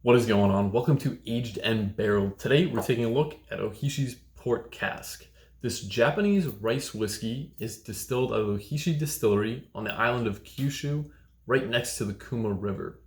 What is going on? Welcome to Aged and Barreled. Today we're taking a look at Ohishi's Port Cask. This Japanese rice whiskey is distilled at Ohishi Distillery on the island of Kyushu, right next to the Kuma River.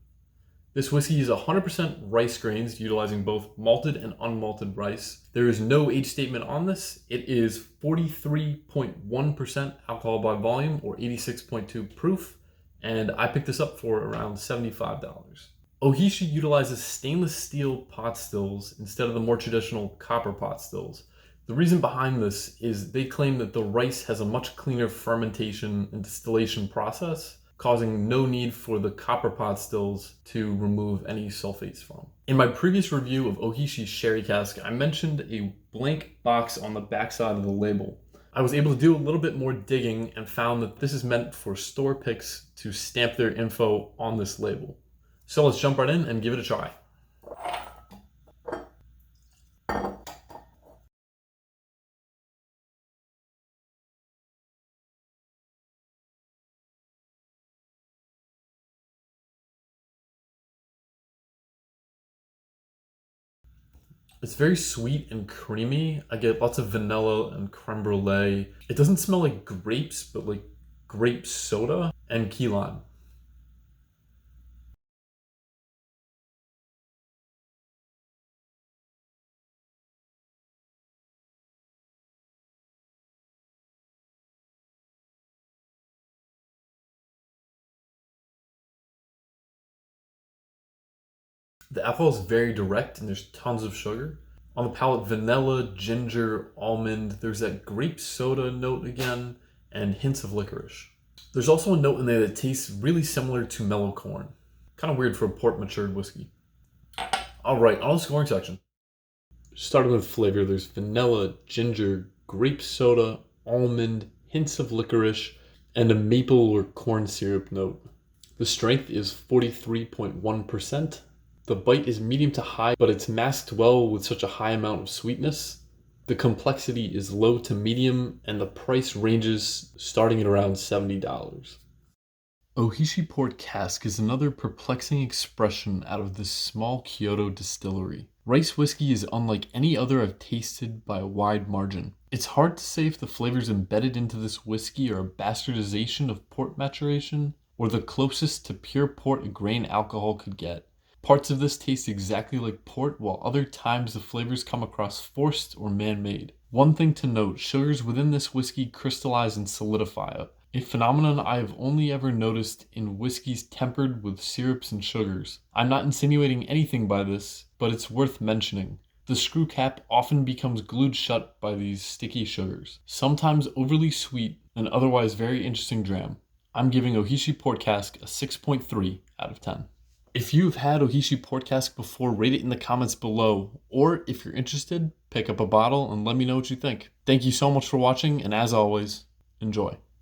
This whiskey is 100% rice grains, utilizing both malted and unmalted rice. There is no age statement on this. It is 43.1% alcohol by volume or 86.2 proof, and I picked this up for around $75. Ohishi utilizes stainless steel pot stills instead of the more traditional copper pot stills. The reason behind this is they claim that the rice has a much cleaner fermentation and distillation process, causing no need for the copper pot stills to remove any sulfates from. In my previous review of Ohishi's sherry cask, I mentioned a blank box on the backside of the label. I was able to do a little bit more digging and found that this is meant for store picks to stamp their info on this label. So let's jump right in and give it a try. It's very sweet and creamy. I get lots of vanilla and creme brulee. It doesn't smell like grapes, but like grape soda and key lime. The alcohol is very direct and there's tons of sugar. On the palate, vanilla, ginger, almond. There's that grape soda note again and hints of licorice. There's also a note in there that tastes really similar to mellow corn. Kind of weird for a port matured whiskey. All right, on the scoring section. Starting with flavor, there's vanilla, ginger, grape soda, almond, hints of licorice, and a maple or corn syrup note. The strength is 43.1%. The bite is medium to high, but it's masked well with such a high amount of sweetness. The complexity is low to medium, and the price ranges starting at around $70. Ohishi Port Cask is another perplexing expression out of this small Kyoto distillery. Rice whiskey is unlike any other I've tasted by a wide margin. It's hard to say if the flavors embedded into this whiskey are a bastardization of port maturation, or the closest to pure port a grain alcohol could get. Parts of this taste exactly like port, while other times the flavors come across forced or man-made. One thing to note, sugars within this whiskey crystallize and solidify, a phenomenon I have only ever noticed in whiskeys tempered with syrups and sugars. I'm not insinuating anything by this, but it's worth mentioning. The screw cap often becomes glued shut by these sticky sugars, sometimes overly sweet, and otherwise very interesting dram. I'm giving Ohishi Port Cask a 6.3 out of 10. If you've had Ohishi Port Cask before, rate it in the comments below, or if you're interested, pick up a bottle and let me know what you think. Thank you so much for watching, and as always, enjoy.